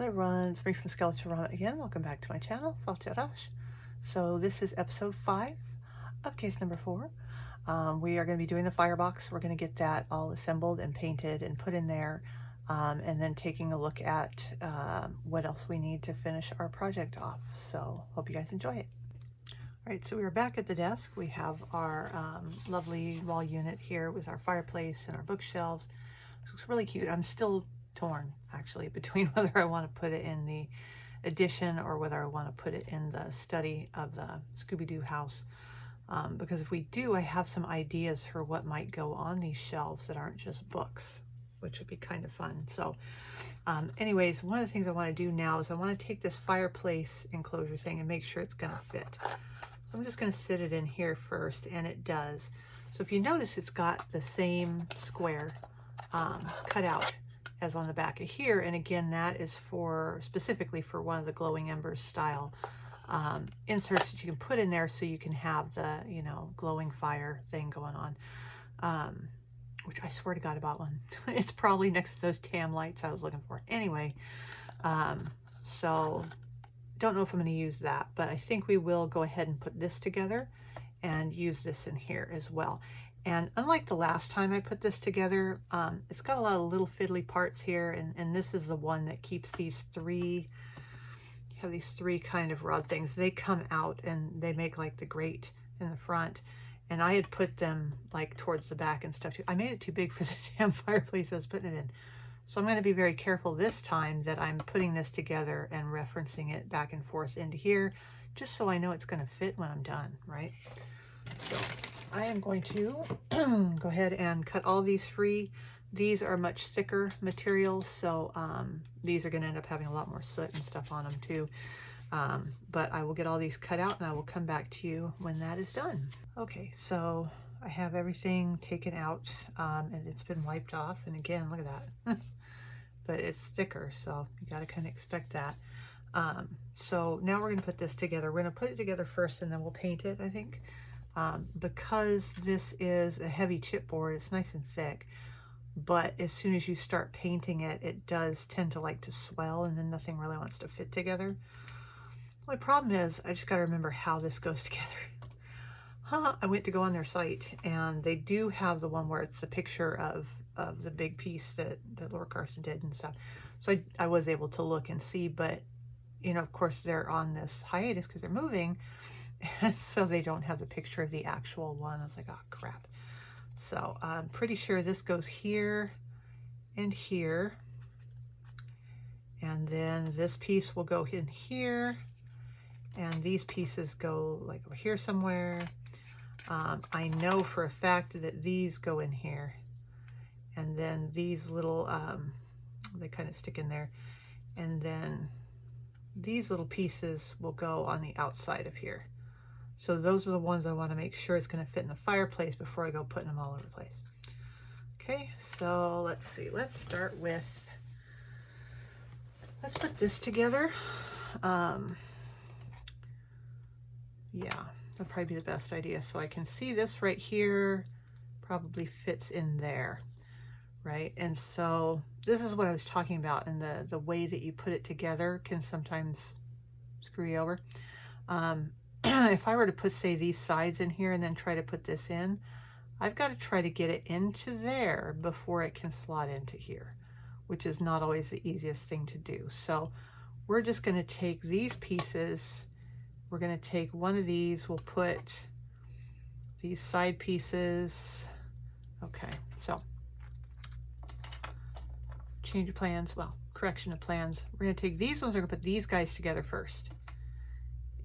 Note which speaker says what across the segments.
Speaker 1: Hello everyone, it's me from Skeleton Rama again. Welcome back to my channel, Facade. So this is episode 5 of case number 4. We are going to be doing the firebox. We're going to get that all assembled and painted and put in there, and then taking a look at what else we need to finish our project off. So hope you guys enjoy it. Alright, so we are back at the desk. We have our lovely wall unit here with our fireplace and our bookshelves. It looks really cute. I'm still torn actually between whether I want to put it in the addition or whether I want to put it in the study of the Scooby-Doo house, because if we do, I have some ideas for what might go on these shelves that aren't just books, which would be kind of fun. So anyways, one of the things I want to do now is I want to take this fireplace enclosure thing and make sure it's going to fit. So I'm just going to sit it in here first, and it does. So if you notice, it's got the same square cut out as on the back of here, and again, that is for specifically for one of the glowing embers style inserts that you can put in there, so you can have the, you know, glowing fire thing going on, which I swear to God I bought one. It's probably next to those tam lights I was looking for. Anyway, so don't know if I'm going to use that, but I think we will go ahead and put this together and use this in here as well. And unlike the last time I put this together, it's got a lot of little fiddly parts here, and this is the one that keeps these three, you have these three kind of rod things. They come out and they make like the grate in the front, and I had put them like towards the back and stuff too. I made it too big for the damn fireplace I was putting it in. So I'm going to be very careful this time that I'm putting this together and referencing it back and forth into here, just so I know it's going to fit when I'm done, right? So I am going to go ahead and cut all these free. These are much thicker materials, so these are going to end up having a lot more soot and stuff on them too. But I will get all these cut out and I will come back to you when that is done. Okay, so I have everything taken out, and it's been wiped off. And again, look at that. But it's thicker, so you got to kind of expect that. So now we're going to put this together. We're going to put it together first and then we'll paint it, I think. Because this is a heavy chipboard, it's nice and thick, but as soon as you start painting it, it does tend to like to swell, and then nothing really wants to fit together. My problem is I just got to remember how this goes together. I went to go on their site, and they do have the one where it's the picture of the big piece that Laura Carson did and stuff. So I was able to look and see, but you know, of course they're on this hiatus because they're moving. And so they don't have the picture of the actual one. I was like, oh crap. So I'm pretty sure this goes here and here. And then this piece will go in here. And these pieces go like over here somewhere. I know for a fact that these go in here. And then these little, they kind of stick in there. And then these little pieces will go on the outside of here. So those are the ones I want to make sure it's going to fit in the fireplace before I go putting them all over the place. Okay, so let's see. Let's start with, let's put this together. Yeah, that'll probably be the best idea. So I can see this right here probably fits in there, right? And so this is what I was talking about, and the way that you put it together can sometimes screw you over. If I were to put, say, these sides in here and then try to put this in, I've got to try to get it into there before it can slot into here, which is not always the easiest thing to do. So we're just going to take these pieces, we're going to take one of these, we'll put these side pieces. Okay, so change of plans, well, correction of plans. We're going to take these ones, we're going to put these guys together first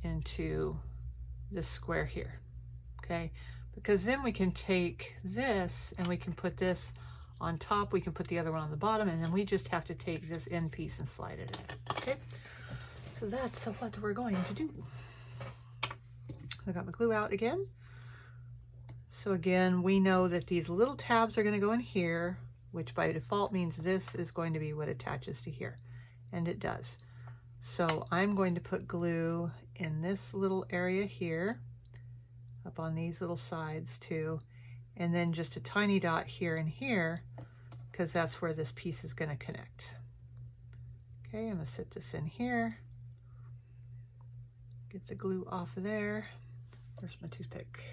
Speaker 1: into this square here, okay? Because then we can take this and we can put this on top, we can put the other one on the bottom, and then we just have to take this end piece and slide it in, okay? So that's what we're going to do. I got my glue out again. So again, we know that these little tabs are going to go in here, which by default means this is going to be what attaches to here, and it does. So I'm going to put glue in this little area here, up on these little sides too, and then just a tiny dot here and here, because that's where this piece is going to connect. Okay, I'm gonna sit this in here. Get the glue off of there. Where's my toothpick?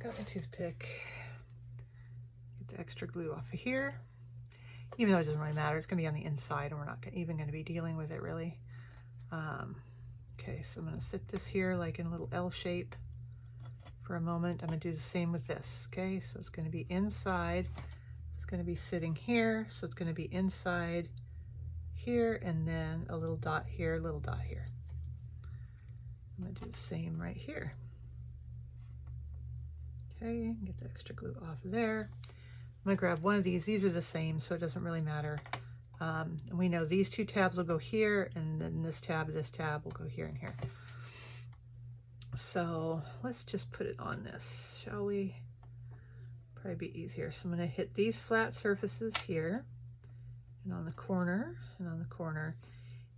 Speaker 1: Got my toothpick. Get the extra glue off of here. Even though it doesn't really matter, it's gonna be on the inside and we're not even gonna be dealing with it really. Okay, so I'm gonna sit this here like in a little L shape for a moment. I'm gonna do the same with this. Okay, so it's gonna be inside. It's gonna be sitting here, so it's gonna be inside here, and then a little dot here, a little dot here. I'm gonna do the same right here. Okay, get the extra glue off of there. I'm gonna grab one of these. These are the same, so it doesn't really matter. And we know these two tabs will go here, and then this tab will go here and here. So let's just put it on this, shall we? Probably be easier. So I'm gonna hit these flat surfaces here, and on the corner, and on the corner,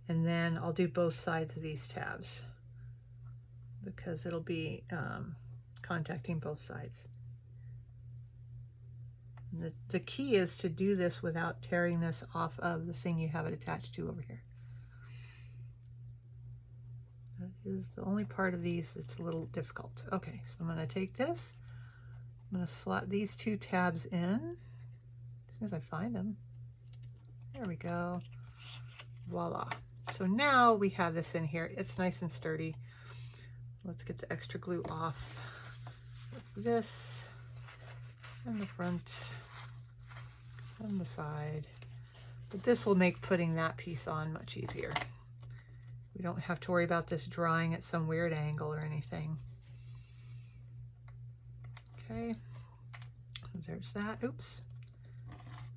Speaker 1: and then I'll do both sides of these tabs because it'll be contacting both sides. The key is to do this without tearing this off of the thing you have it attached to over here. That is the only part of these that's a little difficult. Okay, so I'm going to take this, I'm going to slot these two tabs in as soon as I find them. There we go. Voila. So now we have this in here. It's nice and sturdy. Let's get the extra glue off with this and the front and the side. But this will make putting that piece on much easier. We don't have to worry about this drying at some weird angle or anything. Okay, there's that. Oops.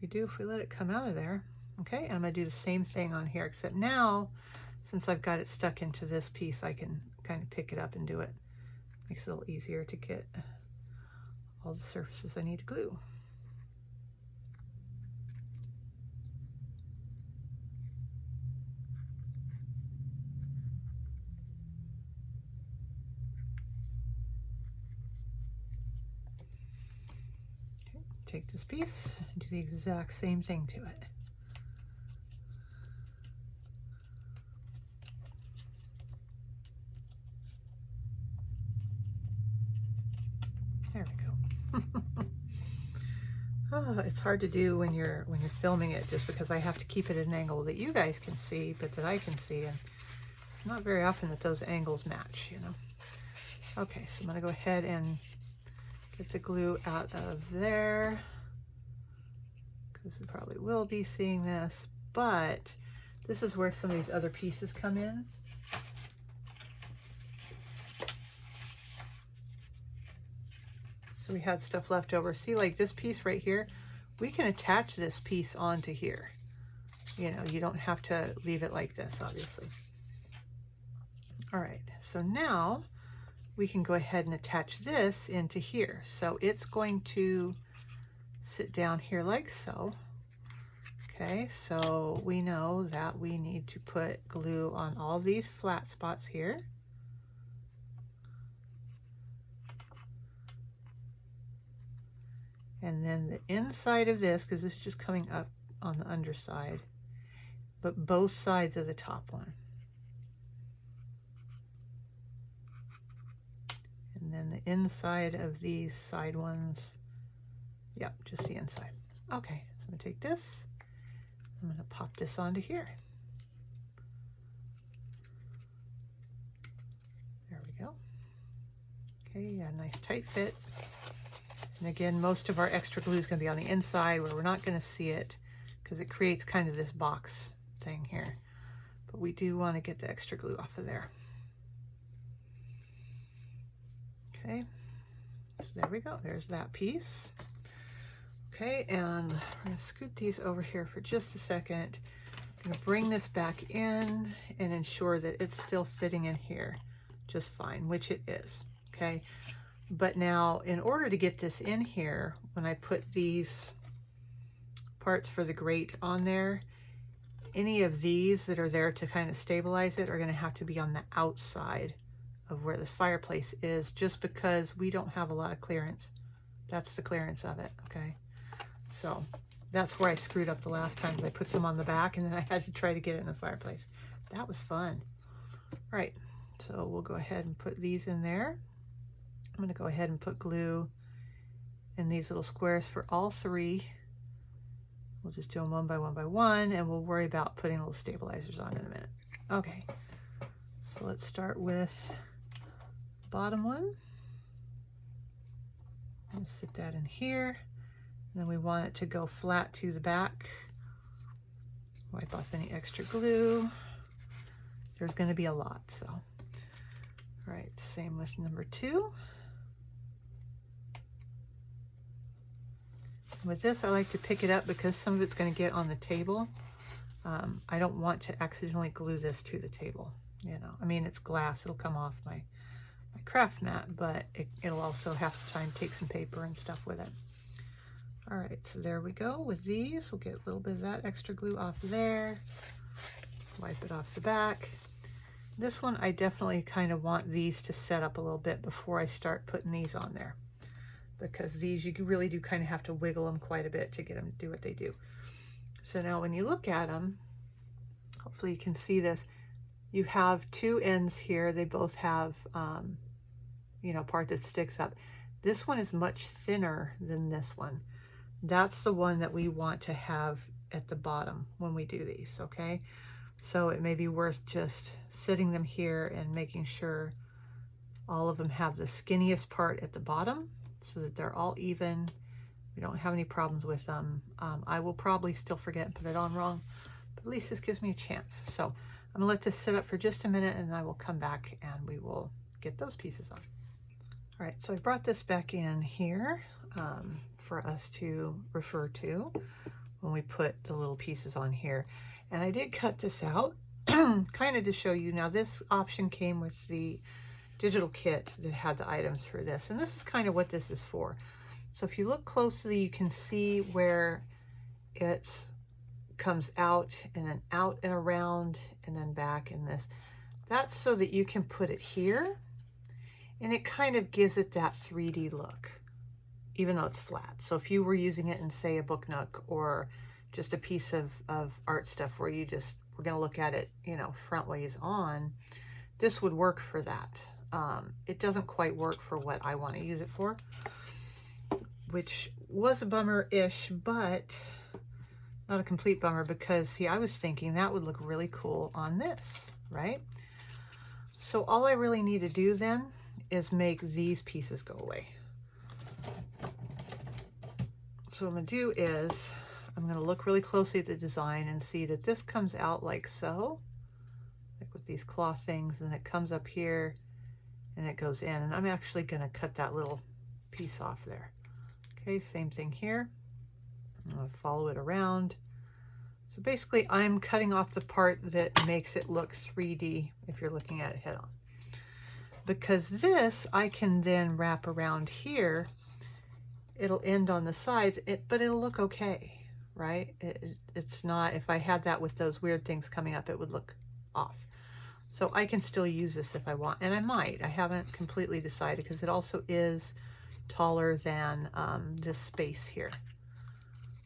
Speaker 1: We do if we let it come out of there. Okay, and I'm going to do the same thing on here, except now, since I've got it stuck into this piece, I can kind of pick it up and do it. Makes it a little easier to get all the surfaces I need to glue. Okay, take this piece and do the exact same thing to it. There we go. Oh, it's hard to do when you're filming it, just because I have to keep it at an angle that you guys can see, but that I can see, and it's not very often that those angles match, you know. Okay, so I'm going to go ahead and get the glue out of there, because we probably will be seeing this, but this is where some of these other pieces come in. So we had stuff left over. See, like this piece right here, we can attach this piece onto here. You know, you don't have to leave it like this, obviously. All right, so now we can go ahead and attach this into here. So it's going to sit down here like so. Okay, so we know that we need to put glue on all these flat spots here. And then the inside of this, because this is just coming up on the underside, but both sides of the top one. And then the inside of these side ones, yep, just the inside. Okay, so I'm gonna take this, I'm gonna pop this onto here. There we go. Okay, got a nice tight fit. And again, most of our extra glue is going to be on the inside where we're not going to see it because it creates kind of this box thing here. But we do want to get the extra glue off of there. Okay, so there we go. There's that piece. Okay, and we're going to scoot these over here for just a second. I'm going to bring this back in and ensure that it's still fitting in here just fine, which it is. Okay. But now, in order to get this in here, when I put these parts for the grate on there, any of these that are there to kind of stabilize it are going to have to be on the outside of where this fireplace is, just because we don't have a lot of clearance. That's the clearance of it, okay? So That's where I screwed up the last time. I put some on the back and then I had to try to get it in the fireplace. That was fun. All right, so we'll go ahead and put these in there. I'm going to go ahead and put glue in these little squares for all three. We'll just do them one by one by one, and we'll worry about putting little stabilizers on in a minute. Okay, so let's start with the bottom one. I'm going to sit that in here. And then we want it to go flat to the back. Wipe off any extra glue. There's going to be a lot, so. All right, same with number 2. With this, I like to pick it up because some of it's going to get on the table. I don't want to accidentally glue this to the table. You know, I mean, it's glass. It'll come off my craft mat, but it'll also half the time take some paper and stuff with it. All right, so there we go with these. We'll get a little bit of that extra glue off there. Wipe it off the back. This one, I definitely kind of want these to set up a little bit before I start putting these on there. Because these, you really do kind of have to wiggle them quite a bit to get them to do what they do. So now when you look at them, hopefully you can see this, you have 2 ends here. They both have, you know, part that sticks up. This one is much thinner than this one. That's the one that we want to have at the bottom when we do these, okay? So it may be worth just sitting them here and making sure all of them have the skinniest part at the bottom so that they're all even. We don't have any problems with them. I will probably still forget and put it on wrong, but at least this gives me a chance. So I'm gonna let this sit up for just a minute and I will come back and we will get those pieces on. All right, so I brought this back in here for us to refer to when we put the little pieces on here. And I did cut this out kind of to show you. Now this option came with the digital kit that had the items for this. And this is kind of what this is for. So if you look closely, you can see where it comes out and around and then back in this. That's so that you can put it here. And it kind of gives it that 3D look, even though it's flat. So if you were using it in, say, a book nook or just a piece of art stuff where you just, we're gonna look at it, you know, front ways on, this would work for that. It doesn't quite work for what I wanna use it for, which was a bummer-ish, but not a complete bummer because, see, I was thinking that would look really cool on this, right? So all I really need to do then is make these pieces go away. So what I'm gonna do is I'm gonna look really closely at the design and see that this comes out like so, like with these cloth things, and it comes up here and it goes in, and I'm actually gonna cut that little piece off there. Okay, same thing here. I'm gonna follow it around. So basically I'm cutting off the part that makes it look 3D if you're looking at it head on. Because this I can then wrap around here. It'll end on the sides, but it'll look okay, right? It's not, if I had that with those weird things coming up, it would look off. So I can still use this if I want, and I might. I haven't completely decided because it also is taller than this space here.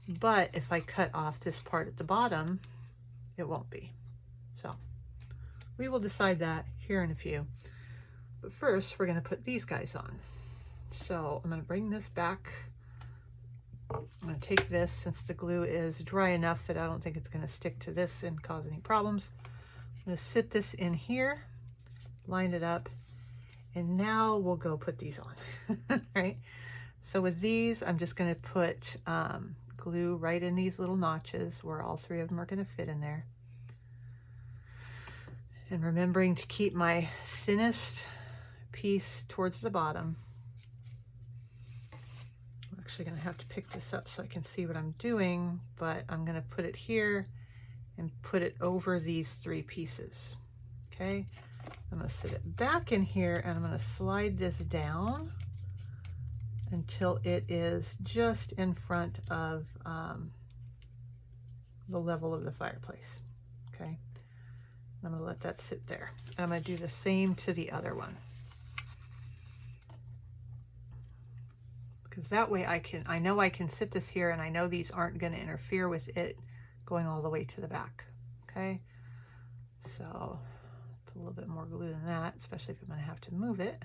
Speaker 1: But if I cut off this part at the bottom, it won't be. So we will decide that here in a few. But first, we're going to put these guys on. So I'm going to bring this back. I'm going to take this, since the glue is dry enough that I don't think it's going to stick to this and cause any problems. I'm going to sit this in here, line it up, and now we'll go put these on, right? So with these, I'm just going to put glue right in these little notches where all 3 of them are going to fit in there. And remembering to keep my thinnest piece towards the bottom. I'm actually going to have to pick this up so I can see what I'm doing, but I'm going to put it here and put it over these 3 pieces. Okay, I'm going to sit it back in here and I'm going to slide this down until it is just in front of the level of the fireplace. Okay, I'm going to let that sit there. And I'm going to do the same to the other one, because that way I know I can sit this here, and I know these aren't going to interfere with it going all the way to the back. Okay, so put a little bit more glue than that, especially if I'm going to have to move it.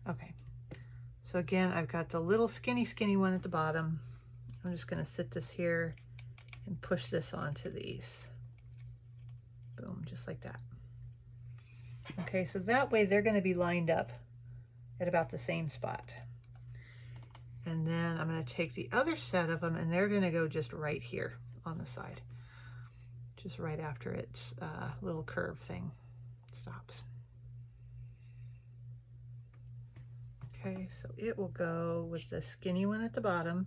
Speaker 1: Okay, so again, I've got the little skinny one at the bottom. I'm just going to sit this here and push this onto these. Boom, just like that. Okay, so that way they're going to be lined up at about the same spot. And then I'm going to take the other set of them, and they're going to go just right here on the side, just right after its little curve thing stops. Okay, so it will go with the skinny one at the bottom.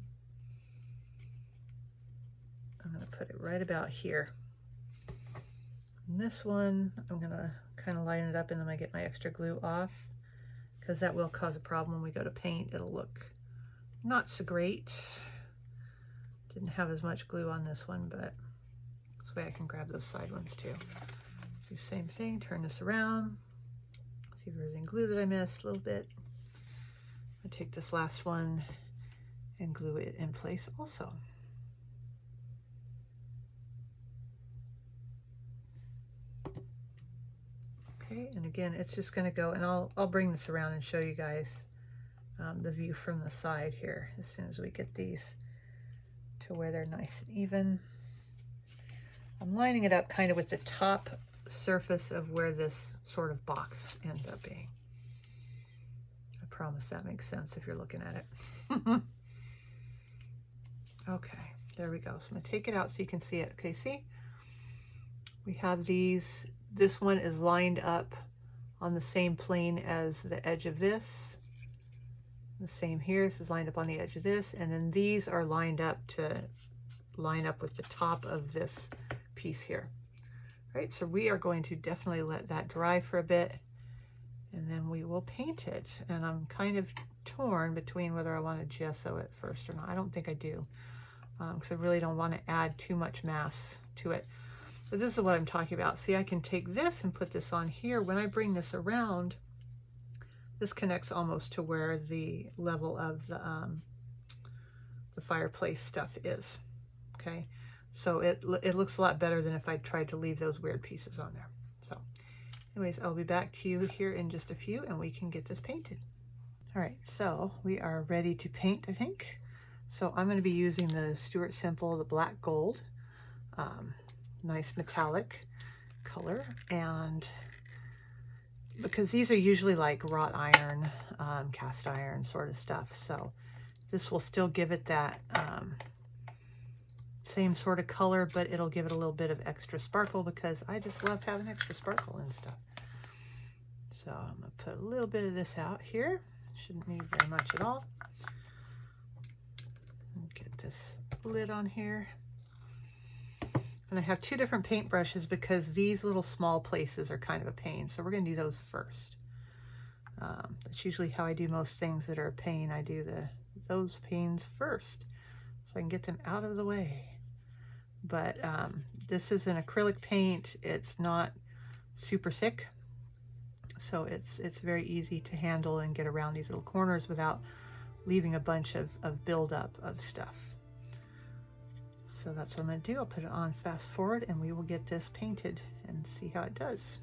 Speaker 1: I'm going to put it right about here. And this one, I'm going to kind of line it up, and then I get my extra glue off, because that will cause a problem when we go to paint. It'll look not so great. Didn't have as much glue on this one, but this way I can grab those side ones too. Do the same thing, turn this around, see if there's any glue that I missed, a little bit. I'll take this last one and glue it in place also. Okay, and again, it's just going to go, and I'll bring this around and show you guys the view from the side here as soon as we get these to where they're nice and even. I'm lining it up kind of with the top surface of where this sort of box ends up being. I promise that makes sense if you're looking at it. Okay, there we go. So I'm going to take it out so you can see it. Okay, see? We have these. This one is lined up on the same plane as the edge of this. The same here. This is lined up on the edge of this. And then these are lined up to line up with the top of this piece here. Right, so we are going to definitely let that dry for a bit, and then we will paint it. And I'm kind of torn between whether I want to gesso it first or not. I don't think I do, because I really don't want to add too much mass to it. But this is what I'm talking about. See, I can take this and put this on here. When I bring this around, this connects almost to where the level of the fireplace stuff is. Okay, so it looks a lot better than if I tried to leave those weird pieces on there. So anyways, I'll be back to you here in just a few, and we can get this painted. All right, so we are ready to paint, I think. So I'm going to be using the Stuart Simple, the black gold. Nice metallic color, and because these are usually like wrought iron, cast iron sort of stuff, so this will still give it that same sort of color, but it'll give it a little bit of extra sparkle, because I just love having extra sparkle and stuff. So I'm going to put a little bit of this out here. Shouldn't need very much at all. Get this lid on here. And I have two different paint brushes because these little small places are kind of a pain. So we're going to do those first. That's usually how I do most things that are a pain. I do those pains first, so I can get them out of the way. But this is an acrylic paint. It's not super thick, so it's very easy to handle and get around these little corners without leaving a bunch of buildup of stuff. So that's what I'm going to do. I'll put it on fast forward, and we will get this painted and see how it does.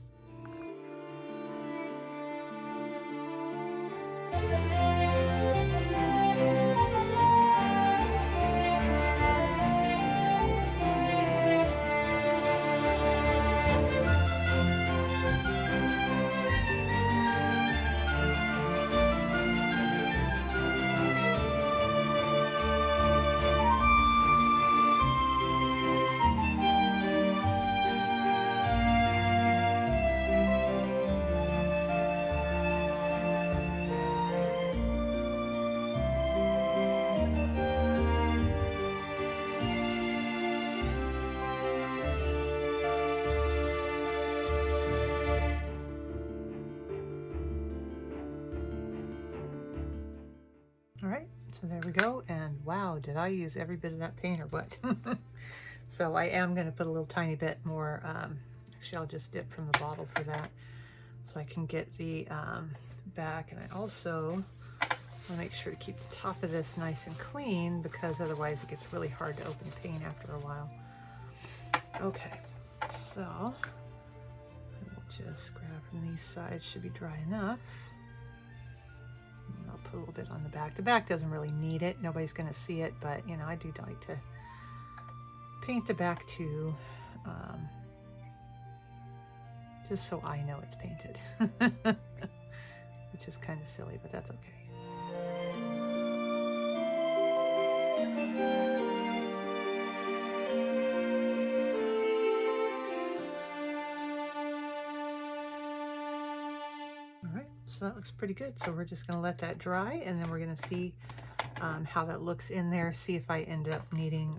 Speaker 1: All right, so there we go, and wow, did I use every bit of that paint or what? So I am going to put a little tiny bit more, actually I'll just dip from the bottle for that, so I can get the back. And I also I'll make sure to keep the top of this nice and clean because otherwise it gets really hard to open paint after a while. Okay, so we'll just grab from these sides, should be dry enough. And I'll put a little bit on the back. The back doesn't really need it. Nobody's going to see it, but you know, I do like to paint the back too, just so I know it's painted, which is kind of silly, but that's okay. So that looks pretty good. So we're just going to let that dry, and then we're going to see how that looks in there, see if I end up needing,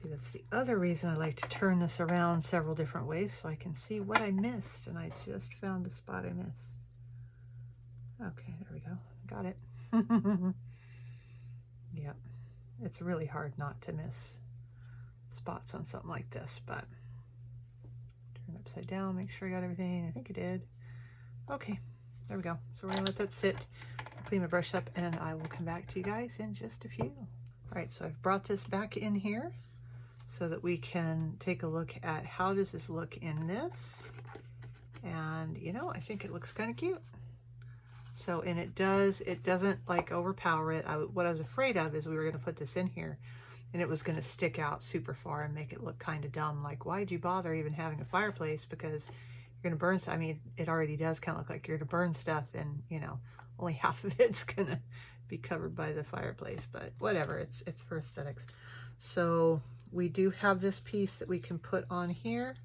Speaker 1: see, that's the other reason I like to turn this around several different ways so I can see what I missed, and I just found the spot I missed. Okay, there we go. Got it. Yep. It's really hard not to miss spots on something like this, but turn it upside down, make sure I got everything. I think I did. Okay, there we go. So we're gonna let that sit, clean my brush up, and I will come back to you guys in just a few. All right, so I've brought this back in here so that we can take a look at how does this look in this. And you know, I think it looks kind of cute. So, and it doesn't like overpower it. What I was afraid of is we were gonna put this in here and it was gonna stick out super far and make it look kind of dumb. Like, why'd you bother even having a fireplace? Because you're gonna burn stuff. I mean, it already does kind of look like you're gonna burn stuff, and you know, only half of it's gonna be covered by the fireplace, but whatever, it's for aesthetics. So we do have this piece that we can put on here.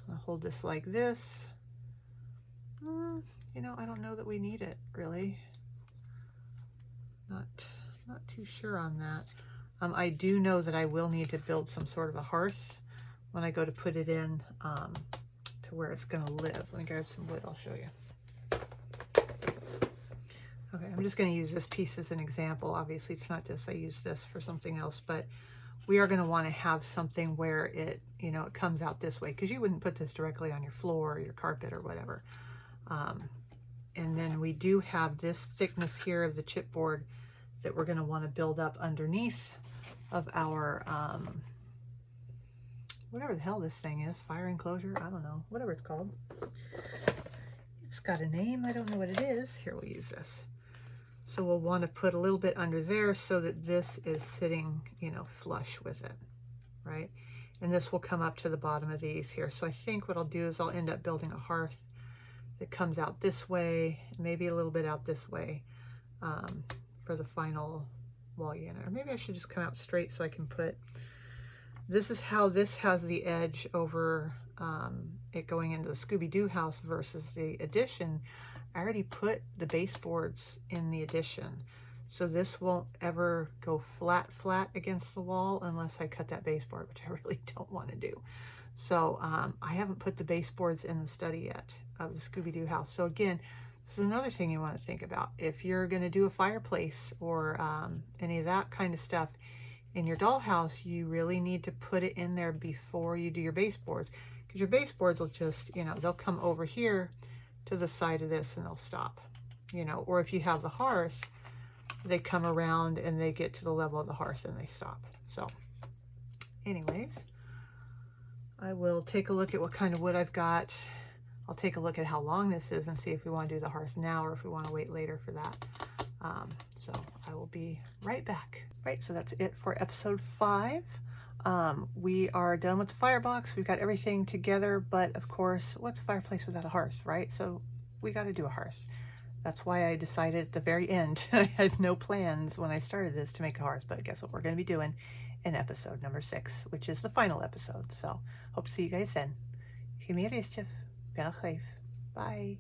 Speaker 1: I'll hold this like this. You know, I don't know that we need it really. Not too sure on that. I do know that I will need to build some sort of a hearth when I go to put it in to where it's going to live. Let me grab some wood, I'll show you. Okay, I'm just going to use this piece as an example. Obviously it's not this, I use this for something else, but we are going to want to have something where it, you know, it comes out this way, because you wouldn't put this directly on your floor or your carpet or whatever. And then we do have this thickness here of the chipboard that we're going to want to build up underneath of our whatever the hell this thing is, fire enclosure, I don't know, whatever it's called. It's got a name, I don't know what it is. Here, we'll use this. So we'll want to put a little bit under there so that this is sitting, you know, flush with it, right? And this will come up to the bottom of these here. So I think what I'll do is I'll end up building a hearth that comes out this way, maybe a little bit out this way for the final wall unit. Or maybe I should just come out straight so I can put, this is how this has the edge over it going into the Scooby-Doo house versus the addition. I already put the baseboards in the addition, so this won't ever go flat against the wall unless I cut that baseboard, which I really don't want to do. So I haven't put the baseboards in the study yet of the Scooby-Doo house. So again, this is another thing you want to think about. If you're going to do a fireplace or any of that kind of stuff in your dollhouse, you really need to put it in there before you do your baseboards, because your baseboards will just, you know, they'll come over here to the side of this and they'll stop, you know. Or if you have the hearth, they come around and they get to the level of the hearth and they stop. So anyways, I will take a look at what kind of wood I've got. I'll take a look at how long this is and see if we want to do the hearth now or if we want to wait later for that. So I will be right back. Right, so that's it for episode 5. We are done with the firebox. We've got everything together, but of course, what's a fireplace without a hearth, right? So we got to do a hearth. That's why I decided at the very end, I had no plans when I started this to make a hearth, but guess what we're going to be doing in episode number 6, which is the final episode. So hope to see you guys then. Bye.